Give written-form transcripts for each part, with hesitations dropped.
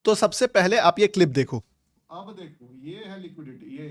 तो सबसे पहले आप ये क्लिप देखो। अब देखो ये है लिक्विडिटी, ये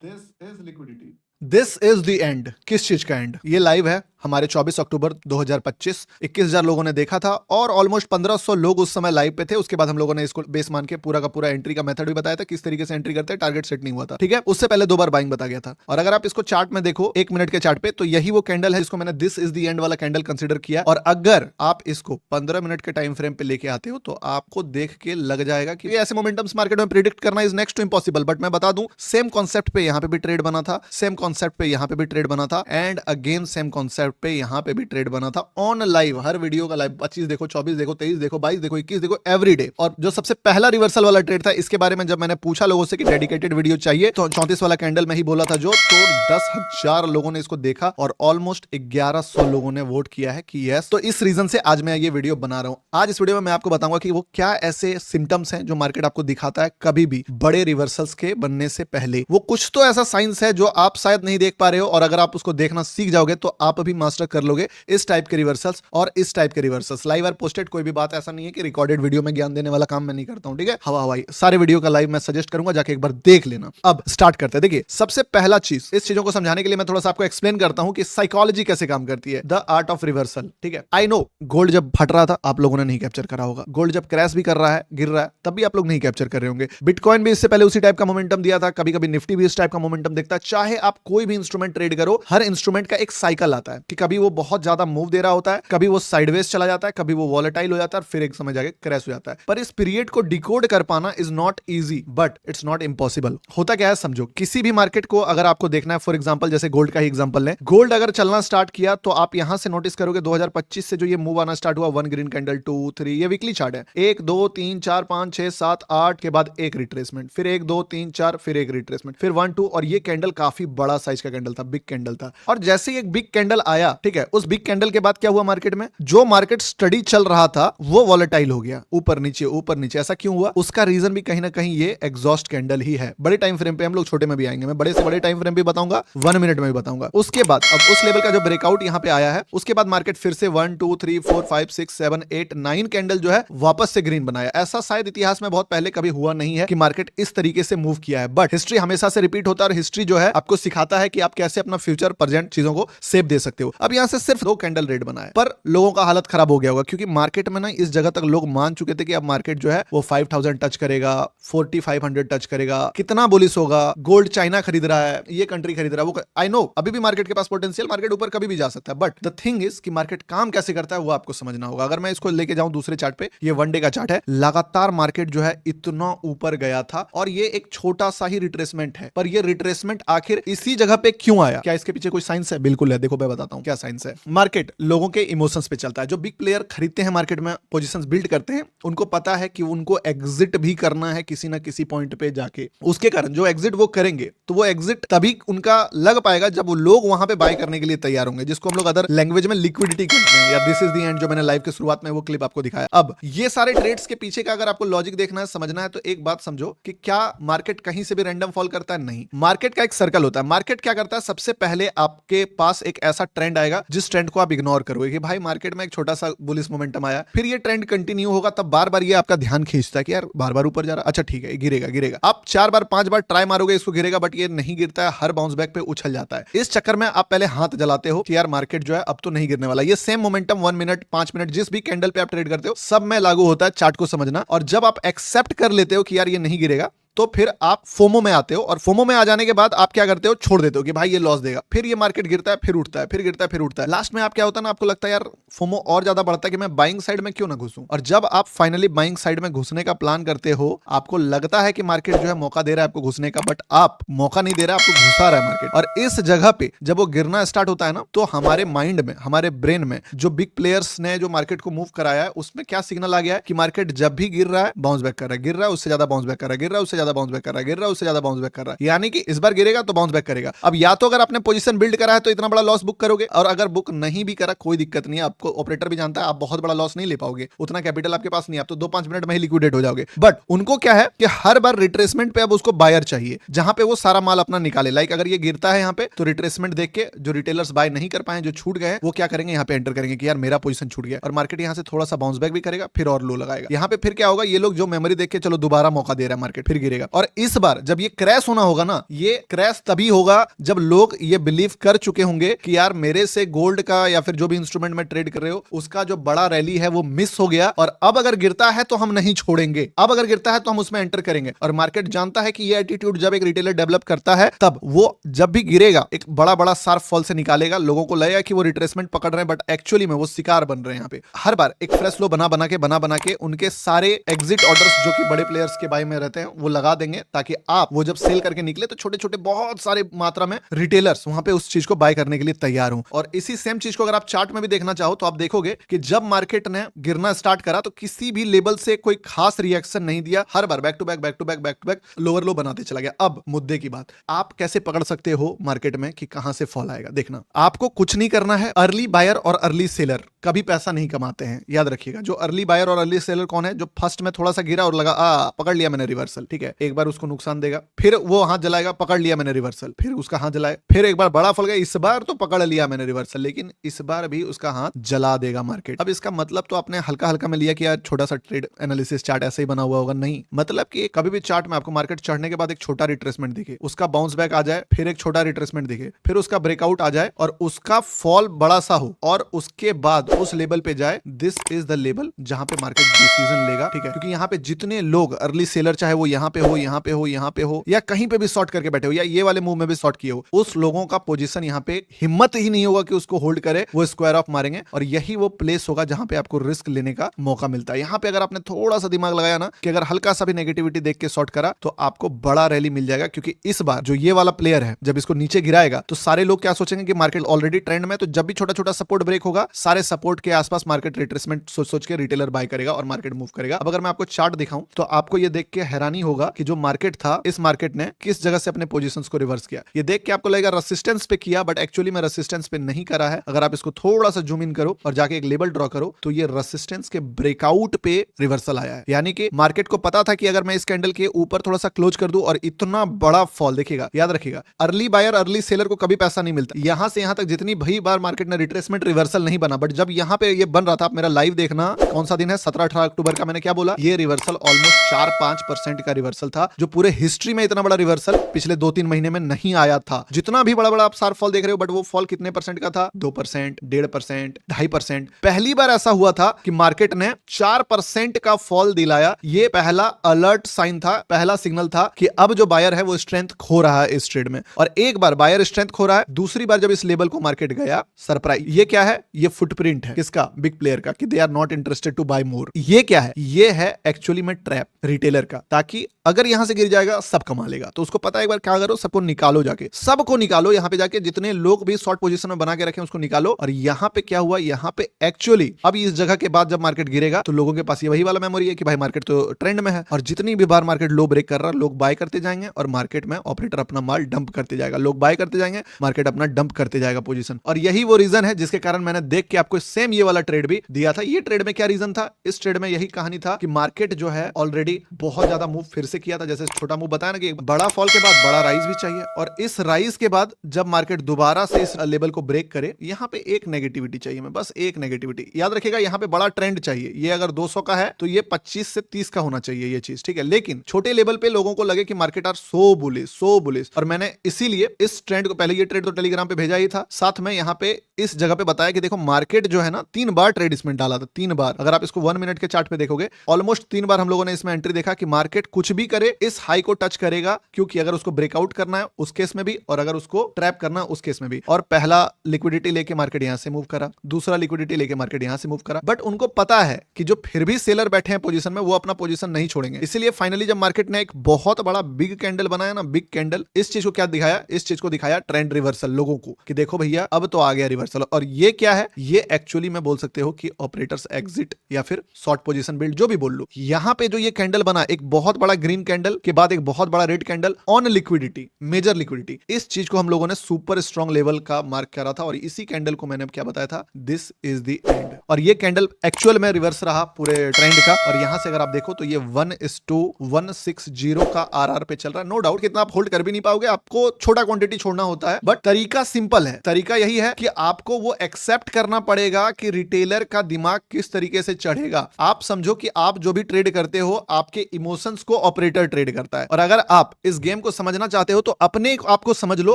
this is liquidity. This is the end. किस चीज का एंड? ये लाइव है हमारे 24 अक्टूबर 2025। 21,000 लोगों ने देखा था और ऑलमोस्ट 1500 लोग उस समय लाइव पे थे। उसके बाद हम लोगों ने इसको बेस मान के पूरा का पूरा एंट्री का मेथड भी बताया था, किस तरीके से एंट्री करते हैं, टारगेट सेट नहीं हुआ था, ठीक है। उससे पहले 2 बार बाइंग बता गया था। और अगर आप इसको चार्ट में देखो 1 मिनट के चार्ट पे, तो यही वो कैंडल है जिसको मैंने दिस इज द एंड वाला कैंडल कंसिडर किया। और अगर आप इसको 15 मिनट के टाइम फ्रेम पे लेके आते हो तो आपको देख के लग जाएगा कि ऐसे मोमेंटम्स मार्केट में प्रिडिक्ट करना is next to impossible. But मैं बता दूं, सेम कॉन्सेप्ट पे यहां पे भी ट्रेड बना था, सेम कॉन्सेप्ट पे यहां पे भी ट्रेड बना था, एंड अगेन सेम कॉन्सेप्ट पे यहां पे भी ट्रेड बना था ऑन लाइव। हर वीडियो का लाइव 25 देखो, 24 देखो, 23 देखो, 22 देखो, 21 देखो, एवरी डे। और जो सबसे पहला रिवर्सल वाला ट्रेड था, इसके बारे में जब मैंने पूछा लोगों से कि डेडिकेटेड वीडियो चाहिए, तो 34 वाला कैंडल में ही बोला था जो, तो 10,000 लोगों ने इसको देखा और ऑलमोस्ट 1100 लोगों ने वोट किया है कि यस। तो इस रीजन से आज मैं ये वीडियो बना रहा हूं। आज इस वीडियो में मैं आपको बताऊंगा कि वो क्या ऐसे सिम्टम्स हैं जो मार्केट आपको दिखाता है कभी भी बड़े रिवर्सल्स के बनने से पहले। वो कुछ तो ऐसा साइंस है जो आप शायद नहीं देख पा रहे हो, और अगर आप उसको देखना सीख जाओगे तो आप भी मास्टर कर लोगे इस टाइप के रिवर्सल्स और इस टाइप के रिवर्सल्स। लाइव और पोस्टेड कोई भी बात ऐसा नहीं है कि रिकॉर्डेड वीडियो में ज्ञान देने वाला काम मैं नहीं करता हूं, ठीक है। हवा हवाई सारे वीडियो का लाइव मैं सजेस्ट करूंगा, जाके एक बार देख लेना। अब स्टार्ट करते हैं। देखिए, सबसे पहला चीज, इस चीजों को समझाने के लिए मैं थोड़ा सा आपको एक्सप्लेन करता हूं कि साइकोलॉजी कैसे काम करती है, द आर्ट ऑफ रिवर्सल, ठीक है। आई नो गोल्ड जब फट रहा था आप लोगों ने नहीं कैप्चर करा होगा, गोल्ड जब क्रैश भी कर रहा है, गिर रहा है, तब भी आप लोग नहीं कैप्चर कर रहे होंगे। बिटकॉइन भी इससे पहले उसी टाइप का मोमेंटम दिया था, कभी कभी निफ्टी भी इस टाइप का मोमेंटम देखता है। चाहे आप कोई भी इंस्ट्रूमेंट ट्रेड करो, हर इंस्ट्रूमेंट का एक साइकिल आता है कि कभी वो बहुत ज्यादा मूव दे रहा होता है, कभी वो साइडवेज चला जाता है, कभी वो वॉलेटाइल हो जाता है, फिर एक समय जाके क्रैश हो जाता है। पर इस पीरियड को डिकोड कर पाना is not easy, but it's not impossible. होता क्या है समझो, किसी भी मार्केट को अगर आपको देखना है, फॉर एग्जांपल जैसे गोल्ड का ही एग्जांपल लें, गोल्ड अगर चलना स्टार्ट किया तो आप यहां से नोटिस करोगे 2025 से जो ये मूव आना स्टार्ट हुआ, 1 ग्रीन कैंडल, 2 3, ये वीकली चार्ट है, 1 2 3 4 5 6 7 8 के बाद एक रिट्रेसमेंट, फिर 1 2 3 4, फिर एक रिट्रेसमेंट, फिर 1 2, और ये कैंडल काफी बड़ा साइज का कैंडल था, बिग कैंडल था। और जैसे ही एक बिग कैंडल आया, ठीक है, उस बिग कैंडल के बाद क्या हुआ मार्केट में, जो मार्केट स्टडी चल रहा था वो वॉलेटाइल हो गया, ऊपर नीचे ऊपर नीचे। ऐसा क्यों हुआ? उसका रीजन भी कहीं ना कहीं ये एग्जॉस्ट कैंडल ही है। बड़े टाइम फ्रेम पे, हम लोग छोटे में भी आएंगे, मैं बड़े से बड़े टाइम फ्रेम भी बताऊंगा, 1 मिनट में भी बताऊंगा। उसके बाद अब उस लेवल का जो ब्रेकआउट यहां पे आया है, उसके बाद मार्केट फिर से 1 2 3 4 5 6 7 8 9 कैंडल जो है वापस से ग्रीन बनाया। ऐसा शायद इतिहास में बहुत पहले कभी हुआ नहीं है कि मार्केट इस तरीके से मूव किया है, बट हिस्ट्री हमेशा से रिपीट होता है और हिस्ट्री जो है आपको सिखाता है कि आप कैसे अपना फ्यूचर प्रेजेंट चीजों को सेव दे सकते हो। अब यहां से सिर्फ 2 कैंडल रेड बनाया, पर लोगों का हालत खराब हो गया होगा, क्योंकि मार्केट में ना इस जगह तक लोग मान चुके थे कि अब मार्केट जो है वो 5000 टच करेगा, 4500 टच करेगा, कितना बुलिश होगा, गोल्ड चाइना खरीद रहा है, ये कंट्री खरीद रहा है, वो आई नो अभी भी मार्केट के पास पोटेंशियल, मार्केट ऊपर कभी भी जा सकता है, बट द थिंग इज कि मार्केट काम कैसे करता है वो आपको समझना होगा। अगर मैं इसको लेके जाऊं दूसरे चार्ट पे, ये 1 डे का चार्ट है, लगातार मार्केट जो है इतना ऊपर गया था और ये एक छोटा सा ही रिट्रेसमेंट है, पर ये रिट्रेसमेंट आखिर इसी जगह पे क्यों आया? क्या इसके पीछे कोई साइंस है? बिल्कुल है, देखो मैं बताता हूं क्या साइंस है। मार्केट लोगों के इमोशंस पे चलता है। जो बिग प्लेयर खरीदते हैं मार्केट में, पोजीशंस बिल्ड करते हैं, उनको पता है कि उनको एग्जिट भी करना है किसी ना किसी पॉइंट पे जाके। उसके कारण जो एग्जिट वो करेंगे, तो वो एग्जिट तभी उनका लग पाएगा जब वो लोग वहां पे बाय करने के लिए तैयार होंगे, जिसको हम लोग अदर लैंग्वेज में लिक्विडिटी कहते हैं, या दिस इज द एंड, जो मैंने लाइव के शुरुआत में वो क्लिप आपको दिखाया। अब ये सारे ट्रेड्स के पीछे का अगर आपको लॉजिक देखना है, समझना है, तो एक बात समझो कि क्या मार्केट कहीं से भी रैंडम फॉल करता है? नहीं। मार्केट का एक सर्कल होता है। मार्केट क्या करता है, सबसे पहले आपके पास एक ऐसा ट्रेंड आएगा जिस ट्रेंड को आप इग्नोर करोगे कि भाई मार्केट में एक छोटा सा बुलिश मोमेंटम आया, फिर ये ट्रेंड कंटिन्यू होगा, तब बार बार ये आपका ध्यान खींचता है कि यार बार बार ऊपर जा रहा, अच्छा ठीक है गिरेगा गिरेगा। आप 4 बार 5 बार ट्राई मारोगे इसको गिरेगा, बट ये नहीं गिरता है, हर बाउंस बैक पे उछल जाता है। इस चक्कर में आप पहले हाथ जलाते हो कि यार मार्केट जो है अब तो नहीं गिरने वाला। ये सेम मोमेंटम 1 मिनट 5 मिनट जिस भी कैंडल पे आप ट्रेड करते हो सब में लागू होता है, चार्ट को समझना। और जब आप एक्सेप्ट कर लेते हो कि यार ये नहीं गिरेगा, तो फिर आप फोमो में आते हो, और फोमो में आ जाने के बाद आप क्या करते हो, छोड़ देते हो कि भाई ये लॉस देगा, फिर ये मार्केट गिरता है, फिर उठता है, फिर गिरता है, फिर उठता है। लास्ट में आप क्या होता है ना, आपको लगता है यार फोमो और ज्यादा बढ़ता है कि मैं बाइंग साइड में क्यों ना घुसूं। और जब आप फाइनली बाइंग साइड में घुसने का प्लान करते हो, आपको लगता है कि मार्केट जो है मौका दे रहा है आपको घुसने का, बट आप मौका नहीं दे रहा, आपको घुसा रहा है मार्केट। और इस जगह पे जब वो गिरना स्टार्ट होता है ना, तो हमारे माइंड में, हमारे ब्रेन में जो बिग प्लेयर्स ने जो मार्केट को मूव कराया है, उसमें क्या सिग्नल आ गया है कि मार्केट जब भी गिर रहा है बाउंस बैक कर रहा है, गिर रहा है उससे ज्यादा बाउंस बैक कर रहा है, गिर रहा है उससे ज्यादा ज्यादा बाउंस बैक कर रहा है, गिर रहा है उससे ज्यादा बाउंस बैक कर रहा है, यानी कि इस बार गिरेगा तो बाउंस बैक करेगा। अब या तो अगर आपने पोजीशन बिल्ड करा है तो इतना बड़ा लॉस बुक करोगे, और अगर बुक नहीं भी करा कोई दिक्कत नहीं है, आपको ऑपरेटर भी जानता है आप बहुत बड़ा लॉस नहीं ले पाओगे, उतना कैपिटल आपके पास नहीं, आप तो 2-5 मिनट में ही लिक्विडेट हो जाओगे। बट उनको क्या है कि हर बार रिट्रेसमेंट पे अब उसको बायर चाहिए जहां पे वो सारा माल अपना निकाले। लाइक अगर ये गिरता है यहाँ पे तो रिट्रेसमेंट देख के जो रिटेलर्स बाय नहीं कर पाए, जो छूट गए, वो क्या करेंगे, यहाँ पे एंटर करेंगे कि यार मेरा पोजीशन छूट गया, और मार्केट यहाँ से थोड़ा सा बाउंस बैक भी करेगा, फिर और लो लगाएगा। यहाँ पे फिर क्या होगा, ये लोग जो मेमोरी देख के चलो दोबारा मौका दे रहा है, मार्केट फिर गिरेगा। और इस बार जब ये क्रैश होना होगा ना, ये क्रैश तभी होगा जब लोग ये बिलीव कर चुके होंगे कि यार मेरे से गोल्ड का या फिर जो भी इंस्ट्रूमेंट में ट्रेड कर रहे हो उसका जो बड़ा रैली है वो मिस हो गया, और अब अगर गिरता है तो हम नहीं छोड़ेंगे, अब अगर गिरता है तो हम उसमें एंटर करेंगे। और मार्केट जानता है कि ये एटीट्यूड जब एक रिटेलर डेवलप करता है तब वो जब भी गिरेगा एक बड़ा बड़ा शार्प फॉल से निकालेगा, लोगों को लगेगा कि वो रिट्रेसमेंट पकड़ रहे हैं, बट एक्चुअली में वो शिकार बन रहे हैं। यहाँ पे हर बार एक फ्रेश लो बना बना के उनके सारे एग्जिट ऑर्डर्स जो कि बड़े प्लेयर्स के बाय में रहते हैं वो लगा देंगे, ताकि आप वो जब सेल करके निकले तो छोटे छोटे बहुत सारे मात्रा में रिटेलर्स वहां पे उस चीज को बाय करने के लिए तैयार हो। और इसी सेम चीज को अगर आप चार्ट में भी देखना चाहो तो आप देखोगे कि जब मार्केट ने गिरना स्टार्ट करा तो किसी भी लेवल से कोई खास रिएक्शन नहीं दिया, हर बार back to back lower low बनाते चला गया। अब मुद्दे की बात, आप कैसे पकड़ सकते हो मार्केट में कि कहां से फॉल आएगा। देखना, आपको कुछ नहीं करना है। अर्ली बायर और अर्ली सेलर कभी पैसा नहीं कमाते हैं, याद रखिएगा। जो अर्ली बायर और अर्ली सेलर कौन है, जो फर्स्ट में थोड़ा सा गिरा और लगा पकड़ लिया मैंने रिवर्सल, ठीक है, एक बार उसको नुकसान देगा, फिर वो हाथ जलाएगा, पकड़ लिया मैंने रिवर्सल, फिर उसका हाथ जलाए, फिर एक बार बड़ा फल गया, इस बार तो पकड़ लिया मैंने रिवर्सल, लेकिन इस बार भी उसका हाथ जला देगा मार्केट। अब इसका मतलब तो आपने हल्का हल्का में लिया कि यार छोटा सा ट्रेड एनालिसिस चार्ट ऐसे ही बना हुआ होगा, नहीं, मतलब कि कभी भी चार्ट में आपको मार्केट चढ़ने के बाद एक छोटा रिट्रेसमेंट दिखे, उसका बाउंस बैक आ जाए, फिर एक छोटा रिट्रेसमेंट दिखे, फिर उसका ब्रेकआउट आ जाए और उसका फॉल बड़ा सा हो और उसके बाद उस लेवल पे जाए, दिस इज द लेवल जहां पे मार्केट डिसीजन लेगा, ठीक है। क्योंकि यहाँ पे जितने लोग अर्ली सेलर, चाहे वो यहाँ पे हो, यहाँ पे हो, यहाँ पे हो, या कहीं पे भी शॉर्ट करके बैठे हो, या ये वाले मूव में भी शॉर्ट किए हो, उस लोगों का पोजीशन यहाँ पे हिम्मत ही नहीं होगा कि उसको होल्ड करे, वो स्क्वायर ऑफ मारेंगे। और यही वो प्लेस होगा जहां पे आपको रिस्क लेने का मौका मिलता है। यहाँ पे अगर आपने थोड़ा सा दिमाग लगाया ना कि अगर हल्का सा भी नेगेटिविटी देख के शॉर्ट करा तो आपको बड़ा रैली मिल जाएगा। क्योंकि इस बार जो ये वाला प्लेयर है जब इसको नीचे गिराएगा तो सारे लोग क्या सोचेंगे कि मार्केट ऑलरेडी ट्रेंड में, तो जब भी छोटा छोटा सपोर्ट ब्रेक होगा, सारे सपोर्ट के आसपास मार्केट रिट्रेसमेंट सोच के रिटेलर बाय करेगा और मार्केट मूव करेगा। अब अगर मैं आपको चार्ट दिखाऊं तो आपको ये देख के हैरानी होगा कि जो मार्केट था, इस मार्केट ने किस जगह से अपने पोजीशंस को रिवर्स किया। ये देख के आपको लगेगा रेजिस्टेंस पे किया, बट एक्चुअली में रेजिस्टेंस पे नहीं करा है। अगर आप इसको थोड़ा सा जूम इन करो और जाके एक लेवल ड्रॉ करो तो ये रेजिस्टेंस के ब्रेकआउट पे रिवर्सल आया है। यानी कि मार्केट को पता था कि अगर मैं इस कैंडल के ऊपर थोड़ा सा क्लोज कर दूं और इतना बड़ा फॉल, देखिएगा, याद रखिएगा, अर्ली बायर अर्ली सेलर को कभी पैसा नहीं मिलता। यहां से यहां तक जितनी भी बार मार्केट ने रिट्रेसमेंट रिवर्सल नहीं बना, बट जब यहां पे ये बन रहा था, आप मेरा लाइव देखना, कौन सा दिन है, 17-18 अक्टूबर का, मैंने क्या बोला, ये रिवर्सल ऑलमोस्ट 4-5% का रिवर्सल था, जो पूरे हिस्ट्री में इतना बड़ा रिवर्सल पिछले 2-3 महीने में नहीं आया था। जितना भी बड़ा बड़ा आप शार्प फॉल देख रहे हो, बट वो फॉल कितने परसेंट का था, 2%, 1.5%, 2.5%। पहली बार ऐसा हुआ था कि मार्केट ने 4% का फॉल दिलाया। ये पहला अलर्ट साइन था, पहला सिग्नल था कि अब जो बायर है वो स्ट्रेंथ खो रहा है इस ट्रेड में। और एक बार बायर स्ट्रेंथ खो रहा है, दूसरी बार जब इस लेवल को मार्केट गया, सरप्राइज, ये क्या है, ये फुटप्रिंट है किसका, बिग प्लेयर का, कि they are not interested to buy more. ये क्या है, ये है एक्चुअली में ट्रैप रिटेलर का, ताकि अगर यहां से गिर जाएगा सब कमा लेगा। तो उसको पता है, एक बार क्या करो, सबको निकालो, जाके सबको निकालो, यहां पे जाके जितने लोग भी शॉर्ट पोजीशन में बना के रखे उसको निकालो। और यहां पे क्या हुआ, यहां पे एक्चुअली अब इस जगह के बाद जब मार्केट गिरेगा तो लोगों के पास ये वही वाला मेमोरी है कि भाई मार्केट तो ट्रेंड में है, और जितनी भी बार मार्केट लो ब्रेक कर रहा है लोग बाय करते जाएंगे और मार्केट में ऑपरेटर अपना माल डंप करते जाएगा, लोग बाय करते जाएंगे, मार्केट अपना डंप करते जाएगा पोजीशन। और यही वो रीजन है जिसके कारण मैंने देख के आपको सेम ये वाला ट्रेड भी दिया था। ये ट्रेड में क्या रीजन था, इस ट्रेड में यही कहानी था कि मार्केट जो है ऑलरेडी बहुत ज्यादा मूव फिर से किया था। जैसे छोटा मूव बताया ना कि बड़ा फॉल के बाद बड़ा राइज भी चाहिए, और इस राइज के बाद जब मार्केट दोबारा से इस लेवल को ब्रेक करे, यहां पे एक नेगेटिविटी चाहिए, मैं बस एक नेगेटिविटी, याद रखिएगा, यहां पे बड़ा ट्रेंड चाहिए। ये अगर 200 का है तो ये 25 से 30 का होना चाहिए ये चीज, ठीक है। लेकिन छोटे लेवल पे लोगों को लगे कि मार्केट आर सो बुलिश, और मैंने इसीलिए इस ट्रेंड को, पहले ये ट्रेड तो टेलीग्राम पे भेजा ही था, साथ में यहां पे इस जगह पे बताया कि देखो मार्केट जो है ना 3 बार ट्रेड इसमें डाला था, 3 बार। अगर आप इसको 1 मिनट के चार्ट पे देखोगे, ऑलमोस्ट 3 बार हम लोगों ने इसमें एंट्री देखा कि मार्केट कुछ भी करे इस हाई को टच करेगा, क्योंकि अगर उसको ब्रेकआउट करना है उस केस में भी, और अगर उसको ट्रैप करना है उस केस में भी। और पहला लिक्विडिटी लेके मार्केट यहां से मूव करा, दूसरा लिक्विडिटी लेके मार्केट यहां से मूव करा, बट उनको पता है कि जो फिर भी सेलर बैठे हैं पोजीशन में वो अपना पोजीशन नहीं छोड़ेंगे। इसलिए फाइनली जब मार्केट ने एक बहुत बड़ा बिग कैंडल बनाया ना, बिग कैंडल, इस चीज को क्या दिखाया, इस चीज को दिखाया ट्रेंड रिवर्सल लोगों को, कि देखो भैया अब तो आ गया रिवर्सल। और ये क्या है, ये एक्चुअली में बोल सकते हो कि ऑपरेटर्स एग्जिट या फिर शॉर्ट पोजीशन बिल्ड, जो भी बोल लो। यहां पे जो ये कैंडल बना, एक बहुत बड़ा ग्रीन कैंडल के बाद एक बहुत बड़ा red candle on liquidity, major liquidity. इस चीज को हम लोगों ने सुपर स्ट्रॉन्ग लेवल का मार्क करा था और इसी कैंडल को मैंने क्या बताया था, दिस इज द एंड। और ये कैंडल एक्चुअल में रिवर्स रहा पूरे ट्रेंड का। और यहां से अगर आप देखो तो ये 1:160 का आरआर पे चल रहा है। नो डाउट कितना आप होल्ड कर भी नहीं पाओगे, आपको छोटा क्वांटिटी छोड़ना होता है, बट तरीका सिंपल है। तरीका यही है कि आपको वो एक्सेप्ट करना पड़ेगा कि रिटेलर का दिमाग किस तरीके से चढ़ेगा। आप समझो कि आप जो भी ट्रेड करते हो, आपके इमोशंस को ऑपरेटर ट्रेड करता है। और अगर आप इस गेम को समझना चाहते हो तो अपने आप को समझ लो।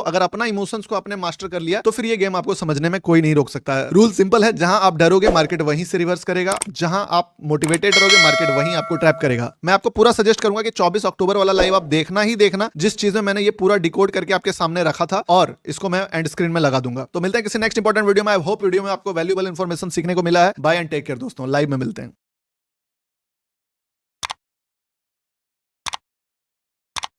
अगर अपना इमोशंस को आपने मास्टर कर लिया तो फिर ये गेम आपको समझने में कोई नहीं रोक सकता है। रूल सिंपल है, जहां आप डरोगे मार्केट वहीं से रिवर्स करेगा, जहां आप मोटिवेटेड रहोगे मार्केट वहीं आपको ट्रैप करेगा। मैं आपको पूरा सजेस्ट करूंगा कि 24 अक्टूबर वाला लाइव आप देखना ही देखना, जिस चीज में मैंने ये पूरा डिकोड करके आपके सामने रखा था, और इसको मैं एंड स्क्रीन में लगा दूंगा। तो मिलते हैं किसी नेक्स्ट इंपॉर्टेंट वीडियो में। आई होप वीडियो में आपको वैल्यूएबल इंफॉर्मेशन सीखने को मिला है। बाय एंड टेक केयर दोस्तों, लाइव में मिलते हैं।